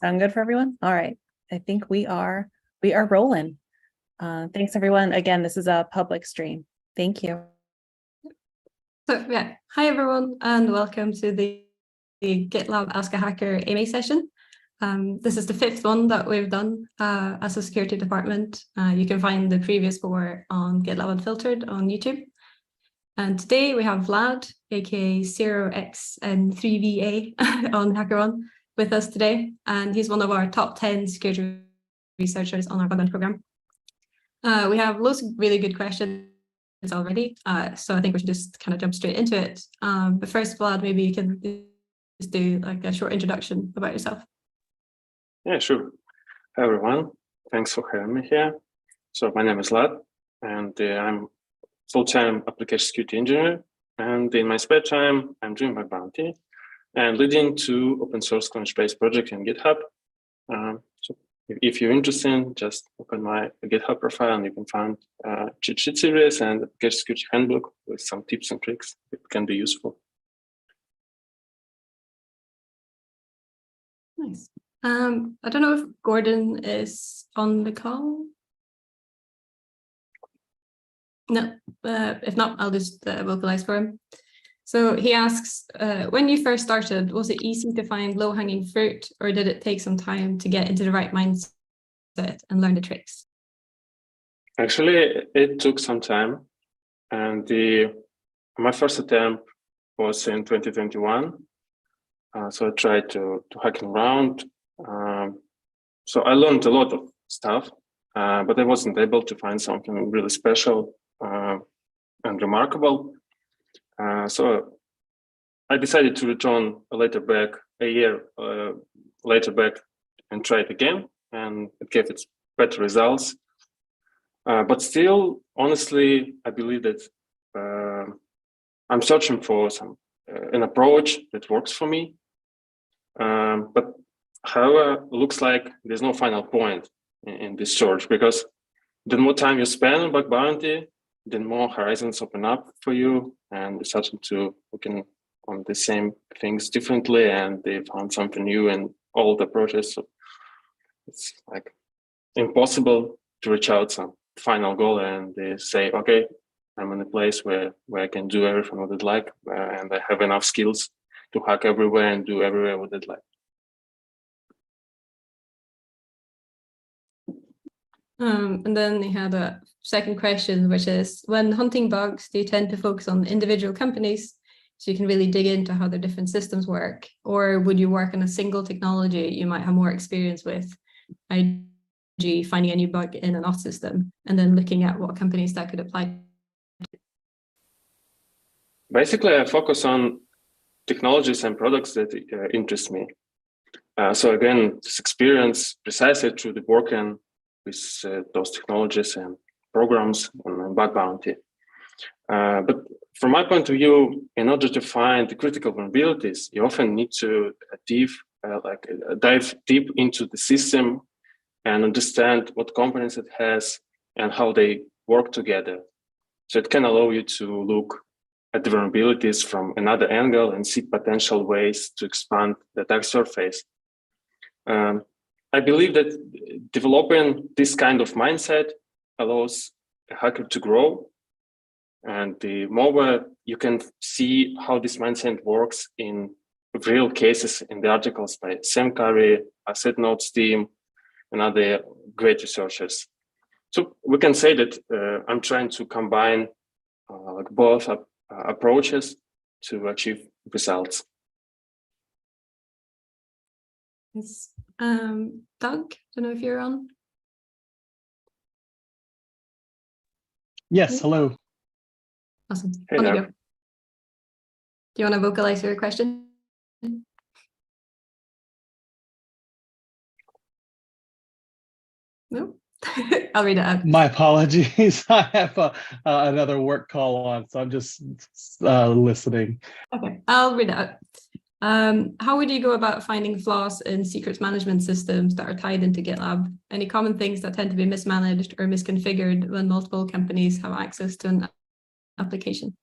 Sound good for everyone? All right. I think we are rolling. Thanks everyone. Again, this is a public stream. Thank you. So yeah, hi everyone, and welcome to the GitLab Ask a Hacker AMA session. This is the 5th one that we've done as a security department. You can find the previous 4 on GitLab Unfiltered on YouTube. And today we have Vlad, aka 0x and 3VA on HackerOn with us today. And he's one of our top 10 security researchers on our bug bounty program. We have lots of really good questions already, so I think we should just kind of jump straight into it. But first, Vlad, maybe you can just do like a short introduction about yourself. Yeah, sure. Hi everyone, thanks for having me here. So my name is Vlad, and I'm full-time application security engineer. And in my spare time, I'm doing bug bounty and leading 2 open source clone-based projects in GitHub. So if you're interested, just open my GitHub profile and you can find cheat sheet series and application security handbook with some tips and tricks that can be useful. Nice. I don't know if Gordon is on the call. No, if not, I'll just vocalize for him. So he asks, when you first started, was it easy to find low-hanging fruit, or did it take some time to get into the right mindset and learn the tricks? Actually, it took some time, and my first attempt was in 2021. So I tried to hack around. So I learned a lot of stuff, but I wasn't able to find something really special and remarkable. So I decided to return a year later back and try it again, and it gave its better results. But still, honestly, I believe that I'm searching for an approach that works for me. But however, it looks like there's no final point in this search, because the more time you spend on bug bounty, the more horizons open up for you, and you're starting to look on the same things differently, and they found something new in all the approaches. So it's like impossible to reach out some final goal and they say, okay, I'm in a place where I can do everything what I'd like, and I have enough skills to hack everywhere and do everywhere what I'd like. And then he had a second question, which is, when hunting bugs, do you tend to focus on individual companies so you can really dig into how their different systems work? Or would you work on a single technology you might have more experience with, i.e. finding a new bug in an auth system and then looking at what companies that could apply to? Basically, I focus on technologies and products that interest me. So again, this experience precisely through the working with those technologies and programs and bug bounty. But from my point of view, in order to find the critical vulnerabilities, you often need to dive deep into the system and understand what components it has and how they work together. So it can allow you to look at the vulnerabilities from another angle and see potential ways to expand the attack surface. I believe that developing this kind of mindset allows a hacker to grow. And the more you can see how this mindset works in real cases in the articles by Sam Curry, Asset Notes team, and other great researchers. So we can say that I'm trying to combine both approaches to achieve results. Yes. Doug, don't know if you're on. Yes, hello. Awesome. Hey On you there. go. Do you want to vocalize your question? No? I'll read it out. My apologies. I have another work call on, so I'm just listening. Okay, I'll read it out. How would you go about finding flaws in secrets management systems that are tied into GitLab? Any common things that tend to be mismanaged or misconfigured when multiple companies have access to an application?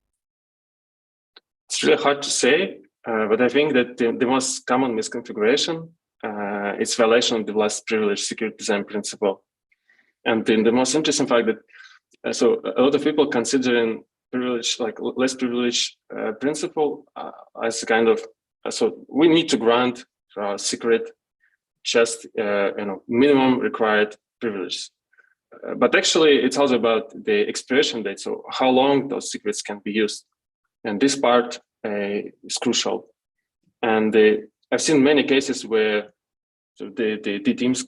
It's really hard to say, but I think that the most common misconfiguration it's violation of the less privileged security design principle. And then the most interesting fact that so a lot of people considering privilege, like less privileged principle as kind of, so we need to grant secret just minimum required privilege. But actually, it's also about the expiration date, so how long those secrets can be used. And this part is crucial. And I've seen many cases where the teams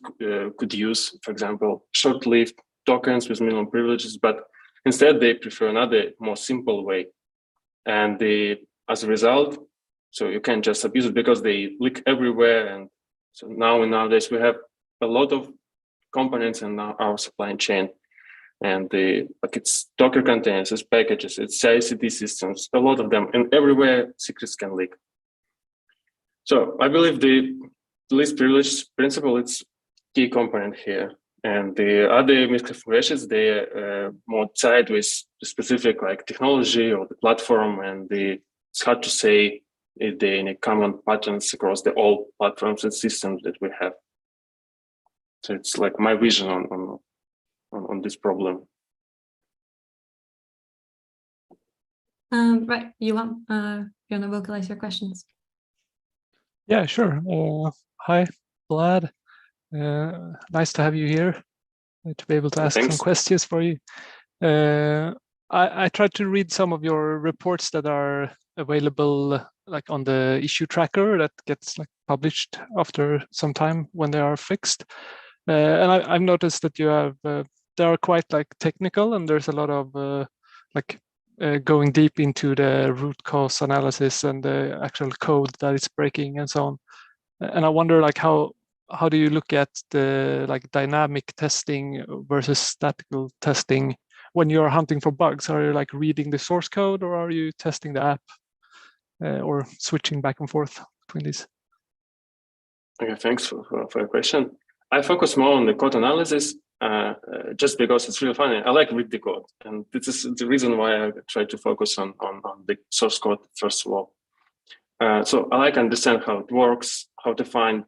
could use, for example, short-lived tokens with minimum privileges, but instead they prefer another more simple way. And as a result, so you can't just abuse it because they leak everywhere. And so nowadays we have a lot of components in our supply chain, and like it's Docker containers, it's packages, it's CI/CD systems, a lot of them, and everywhere secrets can leak. So I believe the least privileged principle is key component here, and the other misconfigurations, they're more tied with the specific like technology or the platform, and it's hard to say if there are any common patterns across the all platforms and systems that we have. So it's like my vision on this problem. Right, Johan, you want to vocalize your questions? Yeah, sure. Hi, Vlad. Nice to have you here to be able to ask some questions for you. I tried to read some of your reports that are available like on the issue tracker that gets like published after some time when they are fixed. And I've noticed that you have they are quite like technical, and there's a lot of going deep into the root cause analysis and the actual code that is breaking and so on. And I wonder like how do you look at the like dynamic testing versus statical testing when you're hunting for bugs? Are you like reading the source code, or are you testing the app, or switching back and forth between these? Okay, thanks for your question. I focus more on the code analysis just because it's really funny. I like read the code, and this is the reason why I try to focus on the source code first of all. So I like understand how it works, how to find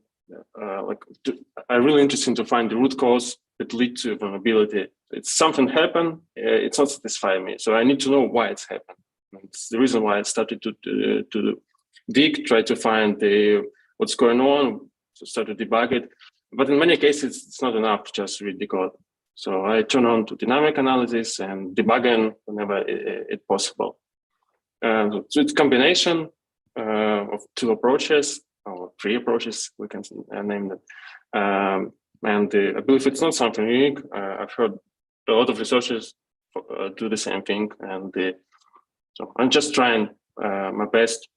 I'm really interested to find the root cause that lead to vulnerability. It's something happened, it's not satisfying me, so I need to know why it's happened. And it's the reason why I started to dig, try to find what's going on, to start to debug it. But in many cases, it's not enough to just read the code. So I turn on to dynamic analysis and debugging whenever it's possible. So it's a combination of two approaches, or three approaches, we can name them. And I believe it's not something unique. I've heard a lot of researchers do the same thing. And so I'm just trying my best,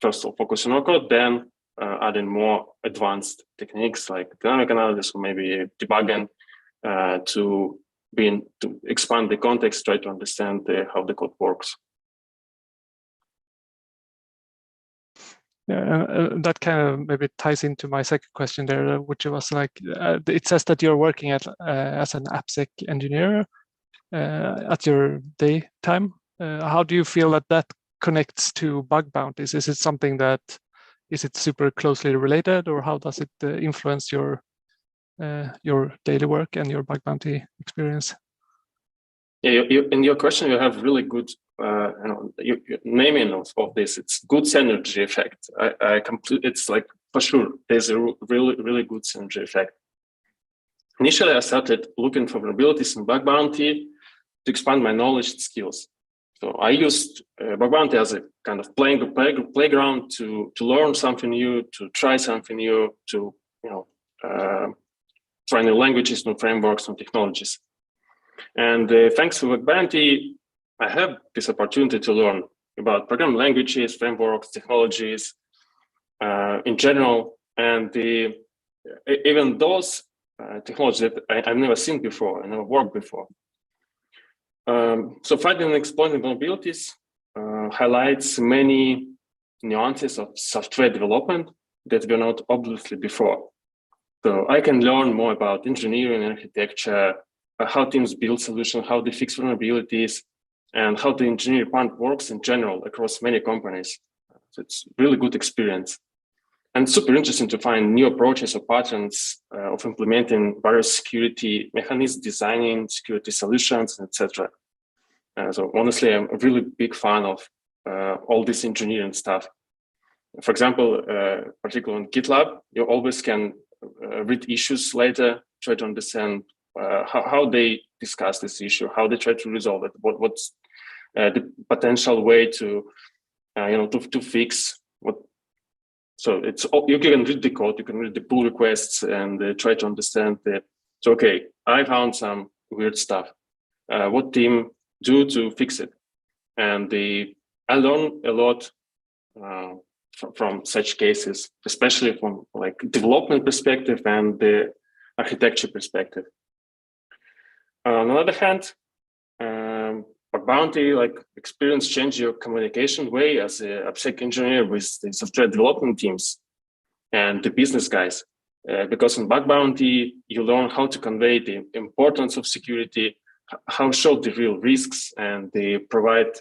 first of all, focus on our code, then adding more advanced techniques like dynamic analysis or maybe debugging to expand the context, try to understand how the code works. Yeah, that kind of maybe ties into my second question there, which was like, it says that you're working as an AppSec engineer at your daytime. How do you feel that connects to bug bounties? Is it something that, is it super closely related, or how does it influence your daily work and your bug bounty experience? Yeah, in your question, you have really good your naming of this. It's good synergy effect. It's like for sure there's a really good synergy effect. Initially, I started looking for vulnerabilities in bug bounty to expand my knowledge skills. So I used bug bounty as a kind of playground to learn something new, to try something new, to try new languages, new frameworks, new technologies. And thanks to bug bounty, I have this opportunity to learn about programming languages, frameworks, technologies in general, and even those technologies that I've never seen before, I never worked before. So finding and exploiting vulnerabilities highlights many nuances of software development that were not obviously before. So I can learn more about engineering and architecture, how teams build solutions, how they fix vulnerabilities, and how the engineering part works in general across many companies. So it's really good experience. And super interesting to find new approaches or patterns of implementing various security mechanisms, designing security solutions, etc. So honestly, I'm a really big fan of all this engineering stuff. For example, particularly on GitLab, you always can read issues later, try to understand how they discuss this issue, how they try to resolve it, what's the potential way to to fix what. So it's you can read the code, you can read the pull requests, and try to understand that. So okay, I found some weird stuff. What team do to fix it? And I learn a lot from such cases, especially from like development perspective and the architecture perspective. On the other hand, bug bounty like experience change your communication way as a AppSec engineer with the software development teams and the business guys. Because in bug bounty, you learn how to convey the importance of security, how show the real risks, and they provide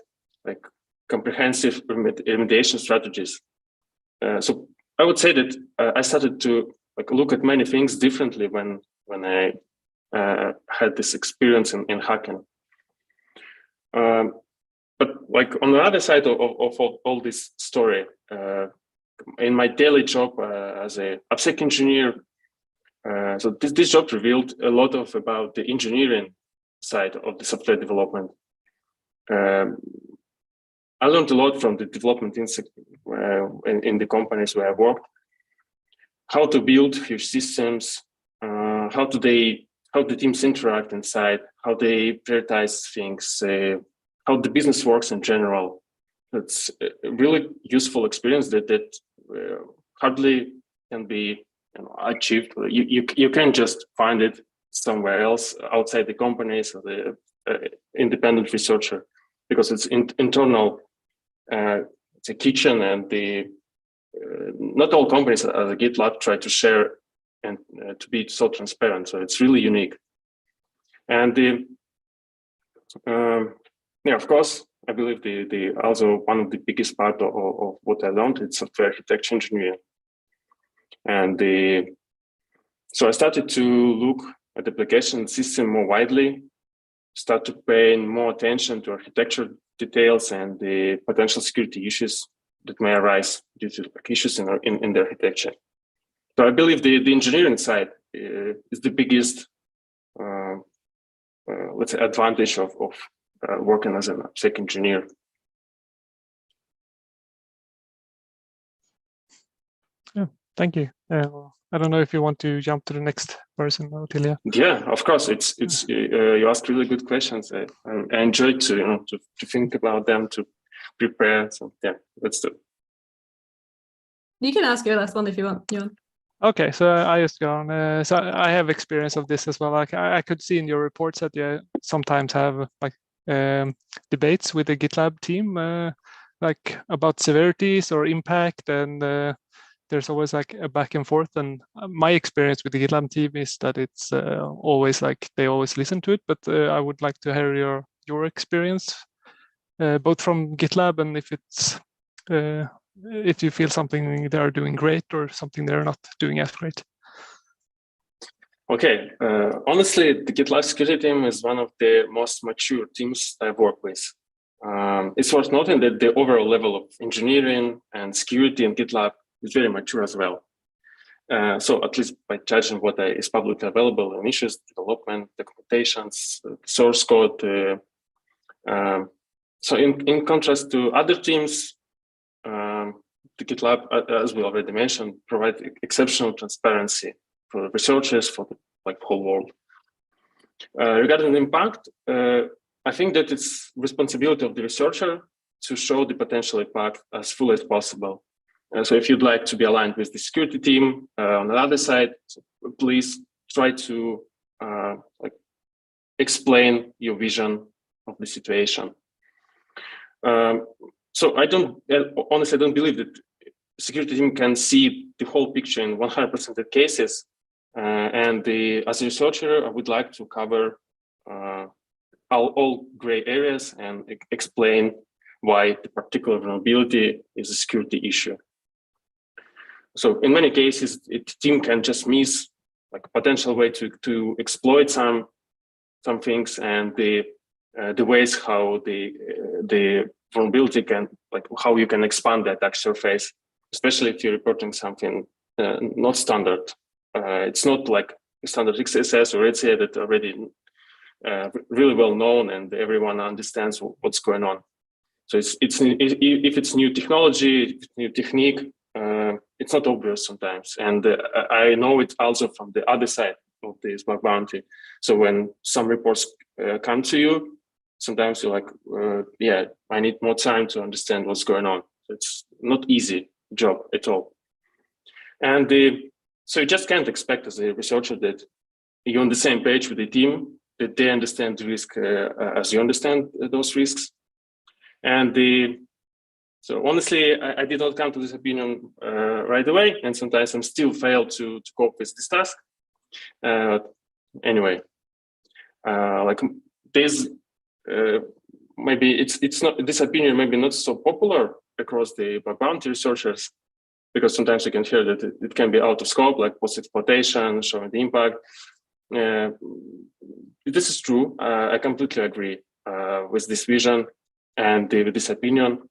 like comprehensive remediation strategies. So I would say that I started to like look at many things differently when I had this experience in hacking. But like on the other side of all this story, in my daily job as a AppSec engineer, so this job revealed a lot about the engineering side of the software development. I learned a lot from the development in the companies where I worked, how to build huge systems, how the teams interact inside, how they prioritize things, how the business works in general. It's a really useful experience that hardly can be achieved. You can't just find it somewhere else outside the companies or the independent researcher, because it's internal. It's a kitchen, and not all companies as a GitLab try to share and to be so transparent. So it's really unique. And yeah, of course, I believe the also one of the biggest part of what I learned is software architecture engineering. And so I started to look at the application system more widely, start to pay more attention to architecture details and the potential security issues that may arise due to issues in the architecture. So I believe the engineering side is the biggest, let's say, advantage of working as an AppSec engineer. Yeah, thank you. I don't know if you want to jump to the next person, Ottilia. Yeah, of course. It's you ask really good questions. I enjoyed to think about them, to prepare. So yeah, let's do it. You can ask your last one if you want, Johan. Okay, so I just go on. So I have experience of this as well. Like I could see in your reports that you sometimes have like debates with the GitLab team, like about severities or impact, and there's always like a back and forth. And my experience with the GitLab team is that it's always like they always listen to it. But I would like to hear your experience, both from GitLab and if it's if you feel something they are doing great or something they're not doing as great. Okay, honestly, the GitLab security team is one of the most mature teams I've worked with. It's worth noting that the overall level of engineering and security in GitLab is very mature as well. So at least by judging what is publicly available in issues, development, documentations, source code. So in contrast to other teams, the GitLab, as we already mentioned, provide exceptional transparency for the researchers, for the whole world. Regarding the impact, I think that it's responsibility of the researcher to show the potential impact as full as possible. So if you'd like to be aligned with the security team on the other side, please try to explain your vision of the situation. So honestly, I don't believe that security team can see the whole picture in 100% of cases. And as a researcher, I would like to cover all gray areas and explain why the particular vulnerability is a security issue. So in many cases, the team can just miss like a potential way to exploit some things, and the ways how the vulnerability can, like how you can expand the attack surface, especially if you're reporting something not standard. It's not like standard XSS or ETSI that already really well known and everyone understands what's going on. So if it's new technology, new technique, it's not obvious sometimes. And I know it also from the other side of this bug bounty. So when some reports come to you, sometimes you're like, yeah, I need more time to understand what's going on. It's not easy job at all. And so you just can't expect as a researcher that you're on the same page with the team, that they understand the risk as you understand those risks. And so honestly, I did not come to this opinion right away, and sometimes I'm still fail to cope with this task. Anyway, like this, maybe it's not, this opinion maybe not so popular across the bug bounty researchers, because sometimes you can hear that it can be out of scope, like post-exploitation, showing the impact. This is true. I completely agree with this vision and with this opinion.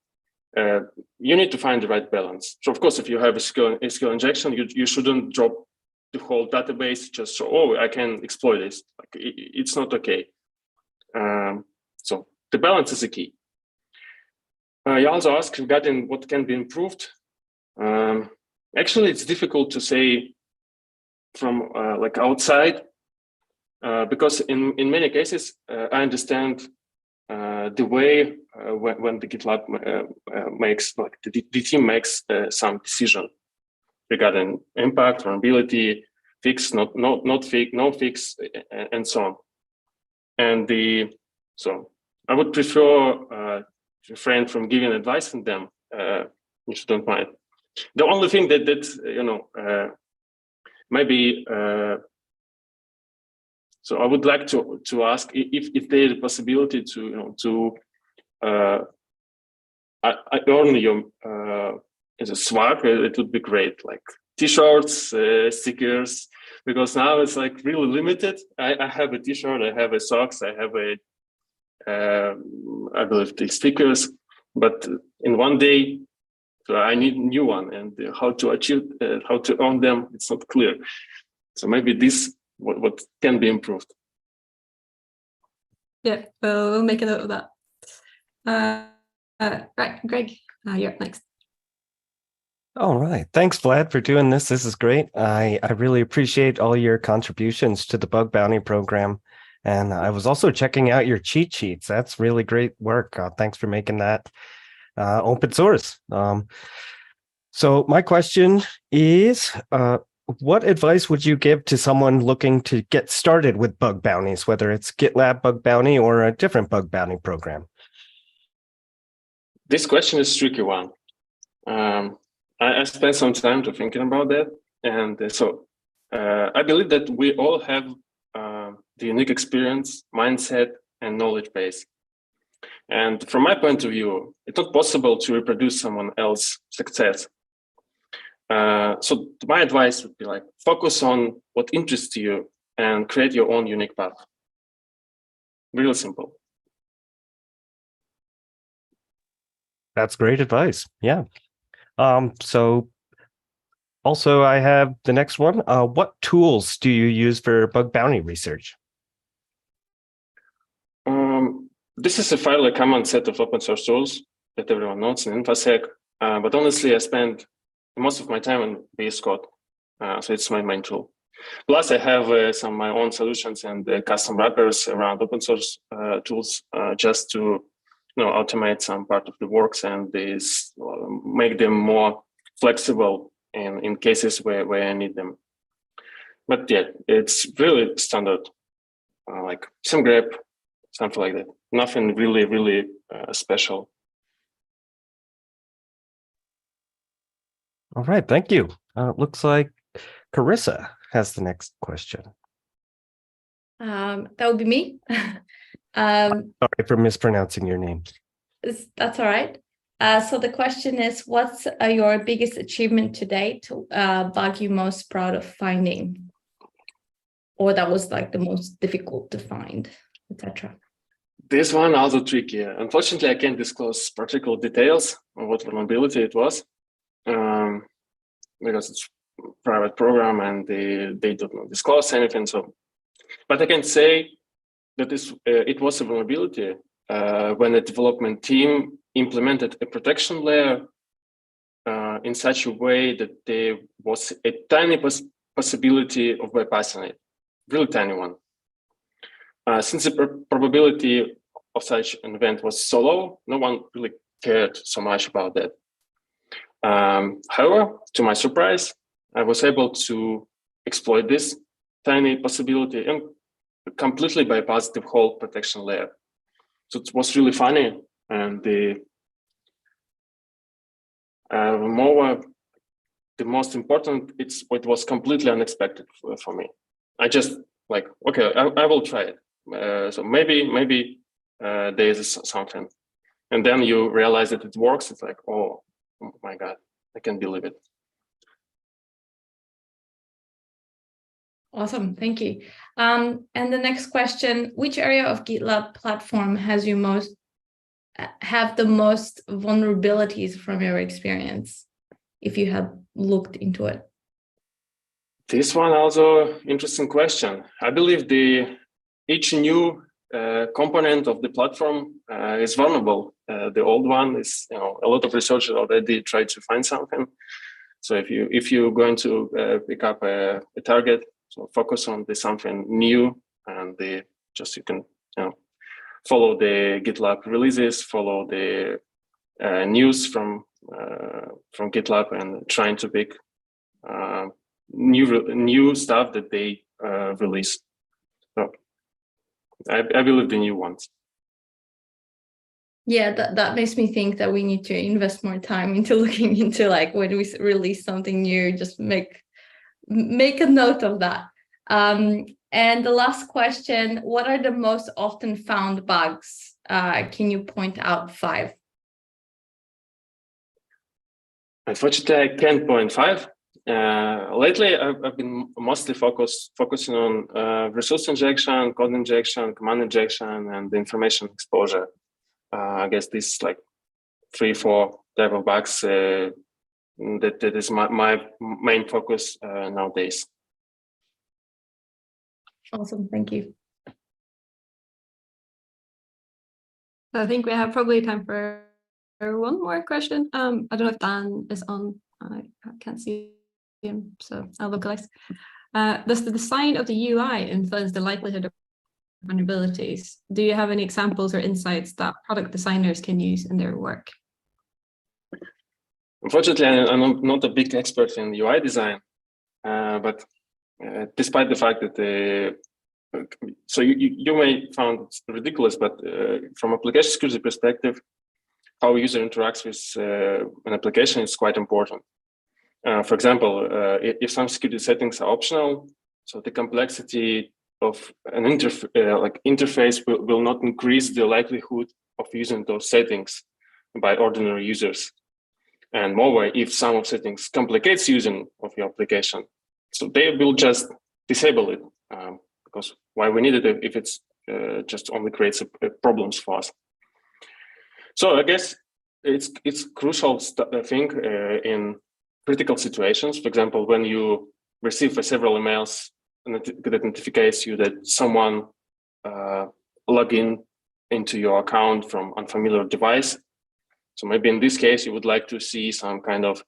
You need to find the right balance. So of course, if you have a SQL injection, you shouldn't drop the whole database just so, oh, I can exploit this. Like, it's not okay. So the balance is the key. You also asked regarding what can be improved. Actually, it's difficult to say from like outside, because in many cases, I understand the way when the GitLab makes, like the team makes some decision regarding impact, vulnerability, fix, not fix, no fix, and so on. And so I would prefer refrain from giving advice on them, if you don't mind. The only thing that you know, maybe. So I would like to ask if there is a possibility to, you know, I earn your as a swag. It would be great, like T-shirts, stickers, because now it's like really limited. I have a T-shirt, I have a socks, I have a I believe the stickers, but in one day, so I need a new one, and how to achieve, how to earn them, it's not clear. So maybe this. What can be improved? Yeah, we'll make a note of that. Right, Greg, you're up next. All right. Thanks, Vlad, for doing this. This is great. I really appreciate all your contributions to the bug bounty program. And I was also checking out your cheat sheets. That's really great work. Thanks for making that open source. So my question is, what advice would you give to someone looking to get started with bug bounties, whether it's GitLab bug bounty or a different bug bounty program? This question is a tricky one. I spent some time to thinking about that. And so I believe that we all have the unique experience, mindset, and knowledge base. And from my point of view, it's not possible to reproduce someone else's success. So my advice would be like, focus on what interests you and create your own unique path. Real simple. That's great advice. Yeah. So also I have the next one. What tools do you use for bug bounty research? This is a fairly common set of open source tools that everyone knows in InfoSec. But honestly, I spend most of my time on VS Code. So it's my main tool. Plus, I have some of my own solutions and custom wrappers around open source tools just to automate some part of the works and make them more flexible in cases where I need them. But yeah, it's really standard, like some grep, something like that. Nothing really special. All right, thank you. Looks like Carissa has the next question. That would be me. Sorry for mispronouncing your name. That's all right. So the question is, what's your biggest achievement to date, bug you most proud of finding? Or that was like the most difficult to find, etc. This one also tricky. Unfortunately, I can't disclose particular details on what vulnerability it was, because it's a private program and they don't disclose anything. So, but I can say that it was a vulnerability when the development team implemented a protection layer in such a way that there was a tiny possibility of bypassing it, really tiny one. Since the probability of such an event was so low, no one really cared so much about that. However, to my surprise, I was able to exploit this tiny possibility and completely bypass the whole protection layer. So it was really funny, and the most important, it was completely unexpected for me. I just like, okay, I will try it. So maybe there is something, and then you realize that it works. It's like, oh my God, I can't believe it. Awesome, thank you. And the next question, which area of GitLab platform have the most vulnerabilities from your experience, if you have looked into it? This one also interesting question. I believe each new component of the platform is vulnerable. The old one is, a lot of researchers already tried to find something. So if you're going to pick up a target, so focus on something new, and you can follow the GitLab releases, follow the news from GitLab, and trying to pick new stuff that they release. So I believe the new ones. Yeah, that makes me think that we need to invest more time into looking into, like, when we release something new, just make a note of that. And the last question, what are the most often found bugs? Can you point out 5? Unfortunately, I can't point 5. Lately, I've been mostly focusing on resource injection, code injection, command injection, and information exposure. I guess these like 3-4 type of bugs that is my main focus nowadays. Awesome, thank you. I think we have probably time for one more question. I don't know if Dan is on. I can't see him, so I'll localize. Does the design of the UI influence the likelihood of vulnerabilities? Do you have any examples or insights that product designers can use in their work? Unfortunately, I'm not a big expert in UI design, but despite the fact that so you may find it ridiculous, but from application security perspective, how a user interacts with an application is quite important. For example, if some security settings are optional, so the complexity of an interface will not increase the likelihood of using those settings by ordinary users. And moreover, if some of settings complicates using of your application, so they will just disable it, because why we need it if it's just only creates problems for us. So I guess it's crucial thing in critical situations. For example, when you receive several emails that notifies you that someone log into your account from unfamiliar device. So maybe in this case, you would like to see some kind of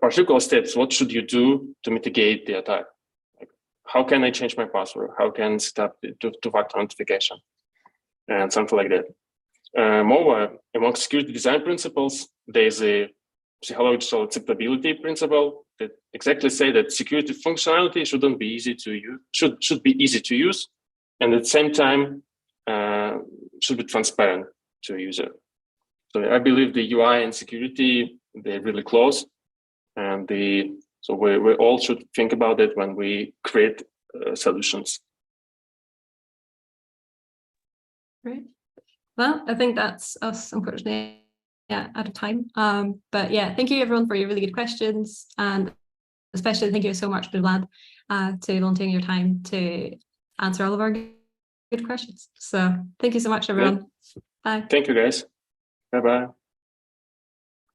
particular steps. What should you do to mitigate the attack? Like, how can I change my password? How can I set up the two-factor authentication? And something like that. Moreover, among security design principles, there's a psychological acceptability principle that exactly say that security functionality shouldn't be easy to use, should be easy to use, and at the same time should be transparent to a user. So I believe the UI and security, they're really close, and so we all should think about it when we create solutions. Great. Well, I think that's us, unfortunately, out of time. But yeah, thank you everyone for your really good questions, and especially thank you so much to Vlad to volunteering your time to answer all of our good questions. So thank you so much, everyone. Bye. Thank you, guys. Bye-bye.